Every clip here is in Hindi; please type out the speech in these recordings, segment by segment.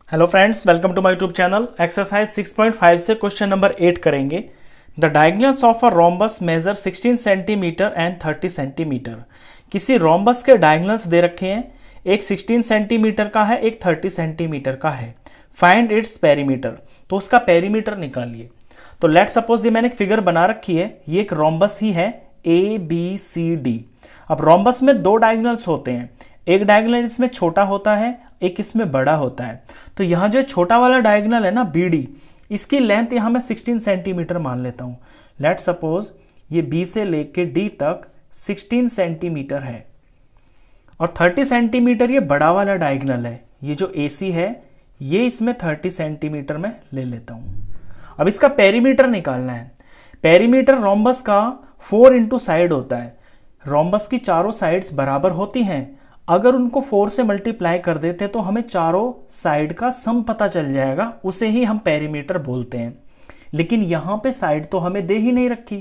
Hello friends, welcome to my YouTube channel. Exercise 6.5 से क्वेश्चन नंबर 8 करेंगे। The diagonals of a rhombus measure 16 centimetre and 30 centimetre. किसी रोम्बस के डायगोनल्स दे रखे हैं, एक 16 सेंटीमीटर का है, एक 30 सेंटीमीटर का है। फाइंड इट्स पेरीमीटर, तो उसका पेरीमीटर निकालिए। तो लेट सपोज ये मैंने एक फिगर बना रखी है, ये एक रोम्बस ही है ABCD। अब रोम्बस में दो डायगोनल्स होते हैं, एक डायगोनल इसमें छोटा होता है, एक इसमें बड़ा होता है। तो यहां जो छोटा वाला डायगोनल है ना BD, इसकी लेंथ यहां मैं 16 सेंटीमीटर मान लेता हूं। लेट सपोज ये B से लेके D तक 16 सेंटीमीटर है और 30 सेंटीमीटर ये बड़ा वाला डायगोनल है। ये जो AC है ये इसमें 30 सेंटीमीटर में ले लेता हूं। अब इसका पेरीमीटर निकालना है। पेरीमीटर रोम्बस का 4 इंटू साइड होता है। रोम्बस की चारों साइड्स बराबर होती हैं। अगर उनको 4 से मल्टीप्लाई कर देते तो हमें चारों साइड का सम पता चल जाएगा, उसे ही हम पेरीमीटर बोलते हैं। लेकिन यहां पे साइड तो हमें दे ही नहीं रखी,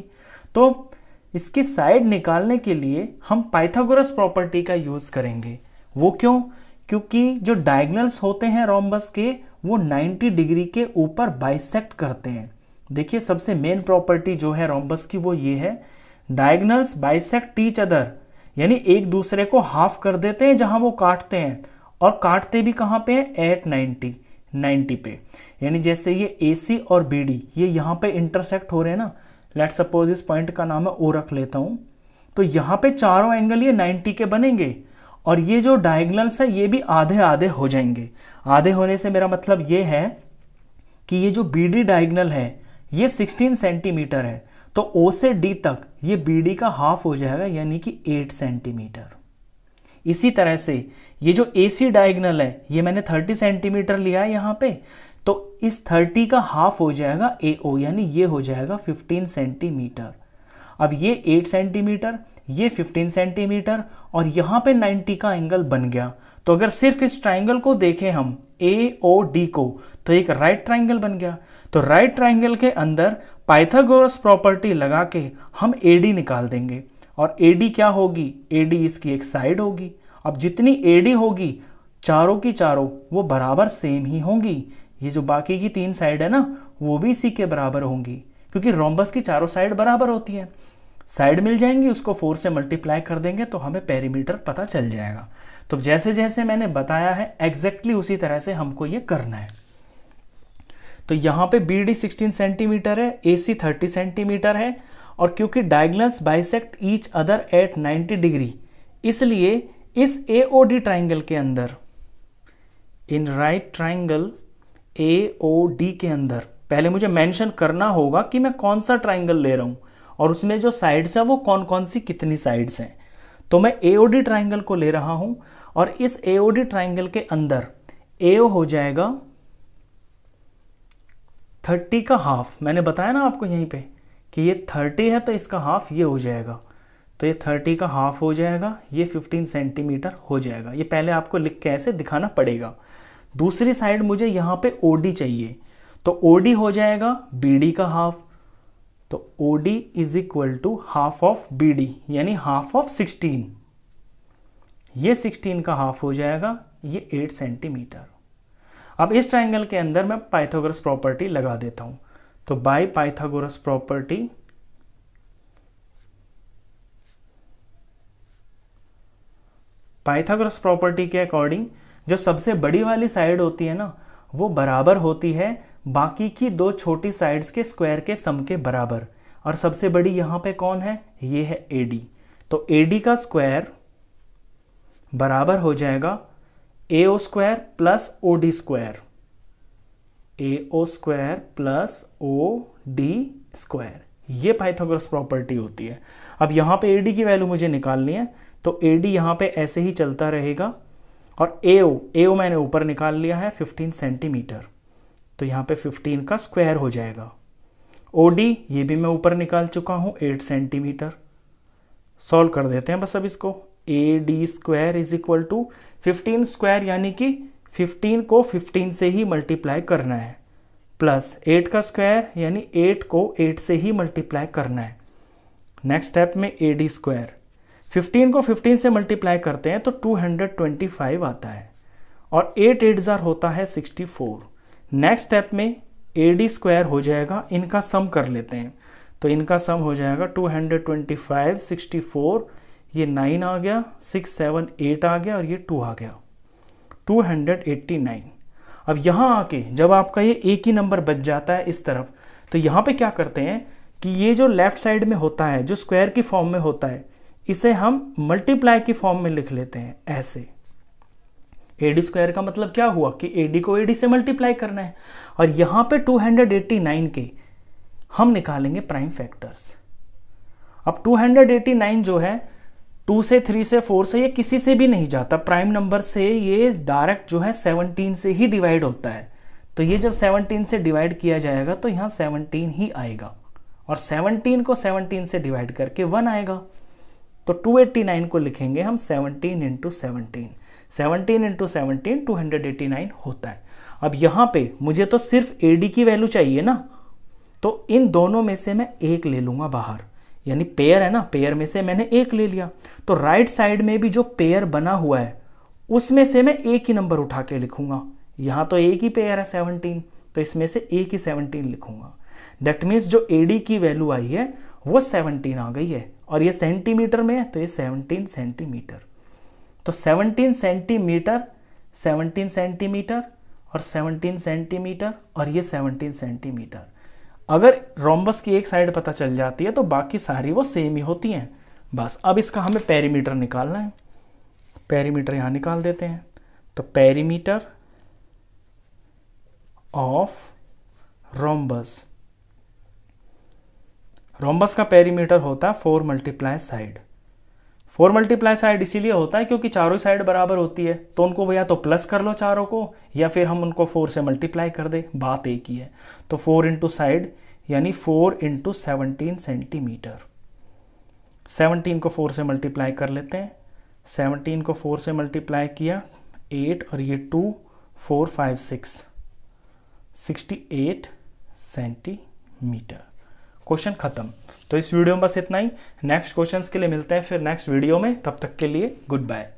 तो इसकी साइड निकालने के लिए हम पाइथागोरस प्रॉपर्टी का यूज करेंगे। वो क्यों? क्योंकि जो डायगोनल्स होते हैं रोम्बस के, वो 90 डिग्री के ऊपर बाइसेक्ट करते हैं। देखिए, सबसे मेन प्रॉपर्टी जो है रोम्बस की वो ये है, डायगोनल्स बाइसेक्ट ईच अदर, यानी एक दूसरे को हाफ कर देते हैं जहां वो काटते हैं, और काटते भी कहां पे हैं? एट 90 पे। यानी जैसे ये AC और BD ये यहां पे इंटरसेक्ट हो रहे हैं ना। लेट सपोज इस पॉइंट का नाम है O रख लेता हूं। तो यहां पे चारों एंगल ये 90 के बनेंगे और ये जो डायगोनल्स है ये भी आधे आधे हो जाएंगे। आधे होने से मेरा मतलब ये है कि ये जो BD डायगोनल है ये 16 सेंटीमीटर है, तो O से D तक ये BD का हाफ हो जाएगा, यानी कि 8 सेंटीमीटर। इसी तरह से ये जो AC डायगोनल है ये मैंने 30 सेंटीमीटर लिया है यहां पे, तो इस 30 का हाफ हो जाएगा AO, यानी ये हो जाएगा 15 सेंटीमीटर। अब ये 8 सेंटीमीटर, ये 15 सेंटीमीटर और यहां पे 90 का एंगल बन गया। तो अगर सिर्फ इस ट्राइंगल को देखें हम AOD को, तो एक राइट ट्राइंगल बन गया। तो राइट ट्राइंगल के अंदर पाइथागोरस प्रॉपर्टी लगा के हम AD निकाल देंगे। और AD क्या होगी? AD इसकी एक साइड होगी। अब जितनी AD होगी चारों की चारों वो बराबर सेम ही होंगी। ये जो बाकी की 3 साइड है ना, वो भी इसी के बराबर होंगी, क्योंकि रोम्बस की चारों साइड बराबर होती है। साइड मिल जाएंगी, उसको 4 से मल्टीप्लाई कर देंगे तो हमें पेरीमीटर पता चल जाएगा। तो जैसे जैसे मैंने बताया है एग्जैक्टली उसी तरह से हमको ये करना है। तो यहां पे BD 16 सेंटीमीटर है, AC 30 सेंटीमीटर है, और क्योंकि diagonals bisect each other at 90 degree, इसलिए इस AOD ट्राइंगल के अंदर, इन राइट ट्राइंगल AOD के अंदर पहले मुझे मेंशन करना होगा कि मैं कौन सा ट्राइंगल ले रहा हूं और उसमें जो साइड्स है वो कौन कौन सी कितनी साइड्स हैं। तो मैं AOD ट्राइंगल को ले रहा हूं और इस AOD ट्राइंगल के अंदर AO हो जाएगा 30 का हाफ। मैंने बताया ना आपको यहीं पे कि ये 30 है तो इसका हाफ ये हो जाएगा, तो ये 30 का हाफ हो जाएगा, ये 15 सेंटीमीटर हो जाएगा। ये पहले आपको लिख के ऐसे दिखाना पड़ेगा। दूसरी साइड मुझे यहाँ पे OD चाहिए, तो OD हो जाएगा BD का हाफ। तो OD is equal to half of BD, यानी हाफ ऑफ 16। ये 16 का हाफ हो जाएगा, ये 8 सेंटीमीटर। अब इस ट्राइंगल के अंदर मैं पाइथागोरस प्रॉपर्टी लगा देता हूं। तो by Pythagoras property, Pythagoras property के अकॉर्डिंग जो सबसे बड़ी वाली साइड होती है ना, वो बराबर होती है बाकी की दो छोटी साइड्स के स्क्वायर के सम के बराबर। और सबसे बड़ी यहां पे कौन है? ये है AD। तो AD का स्क्वायर बराबर हो जाएगा AO square plus OD square, AO square plus OD square. ये पाइथागोरस प्रॉपर्टी होती है। अब यहाँ पे AD की वैल्यू मुझे निकालनी है, तो AD यहाँ पे ऐसे ही चलता रहेगा। और AO मैंने ऊपर निकाल लिया है 15 सेंटीमीटर, तो यहाँ पे 15 का स्क्वायर हो जाएगा। OD ये भी मैं ऊपर निकाल चुका हूँ 8 सेंटीमीटर। सॉल्व कर देते हैं बस अब इसको। AD square is equal to 15 square, यानी कि 15 को 15 से ही मल्टीप्लाई करना है, प्लस 8 का स्क्वायर यानी 8 को 8 से ही मल्टीप्लाई करना है। नेक्स्ट स्टेप में AD स्क्वायर, 15 को 15 से मल्टीप्लाई करते हैं तो 225 आता है, और 8 8 जार होता है 64। नेक्स्ट स्टेप में AD स्क्वायर हो जाएगा, इनका सम कर लेते हैं। तो इनका सम हो जाएगा 225 64, ये 9 आ गया, 6 7 8 आ गया और ये 2 आ गया, 289। अब यहाँ आके जब आपका ये एक ही नंबर बच जाता है इस तरफ, तो यहाँ पे क्या करते हैं कि ये जो लेफ्ट साइड में होता है, जो स्क्वायर की फॉर्म में होता है, इसे हम मल्टीप्लाई की फॉर्म में लिख लेते हैं ऐसे। AD स्क्वायर का मतलब क्या हुआ कि AD को AD से मल्टीप्लाई करना है, और यहाँ पे 289 के हम निकालेंगे प्राइम फैक्टर्स। अब 289 जो है 2 से 3 से 4 से ये किसी से भी नहीं जाता, प्राइम नंबर से ये डायरेक्ट जो है 17 से ही डिवाइड होता है। तो ये जब 17 से डिवाइड किया जाएगा तो यहाँ 17 ही आएगा, और 17 को 17 से डिवाइड करके 1 आएगा। तो 289 को लिखेंगे हम 17 इंटू 17, 17 इंटू 17 289 होता है। अब यहाँ पे मुझे तो सिर्फ AD की वैल्यू चाहिए ना, तो इन दोनों में से मैं एक ले लूंगा बाहर, यानी पेयर है ना, पेयर में से मैंने एक ले लिया। तो राइट साइड में भी जो पेयर बना हुआ है उसमें से मैं एक ही नंबर उठा के लिखूंगा। यहाँ तो एक ही पेयर है 17, तो इसमें से एक ही 17 लिखूंगा। दैट मीन्स जो AD की वैल्यू आई है वो 17 आ गई है, और ये सेंटीमीटर में है तो ये 17 सेंटीमीटर। तो 17 सेंटीमीटर, 17 सेंटीमीटर और 17 सेंटीमीटर और ये 17 सेंटीमीटर। अगर रोम्बस की एक साइड पता चल जाती है तो बाकी सारी वो सेम ही होती हैं। बस अब इसका हमें पेरीमीटर निकालना है। पेरीमीटर यहाँ निकाल देते हैं। तो पेरीमीटर ऑफ रोम्बस, रोम्बस का पेरीमीटर होता है 4 मल्टीप्लाई साइड। 4 मल्टीप्लाई साइड इसीलिए होता है क्योंकि चारों साइड बराबर होती है, तो उनको भैया तो प्लस कर लो चारों को, या फिर हम उनको 4 से मल्टीप्लाई कर दे, बात एक ही है। तो 4 इंटू साइड यानी 4 इंटू 17 सेंटीमीटर। 17 को 4 से मल्टीप्लाई कर लेते हैं। 17 को 4 से मल्टीप्लाई किया 8 और ये 2, 4 5 6, 68 सेंटीमीटर। क्वेश्चन खत्म। तो इस वीडियो में बस इतना ही। नेक्स्ट क्वेश्चंस के लिए मिलते हैं फिर नेक्स्ट वीडियो में, तब तक के लिए गुड बाय।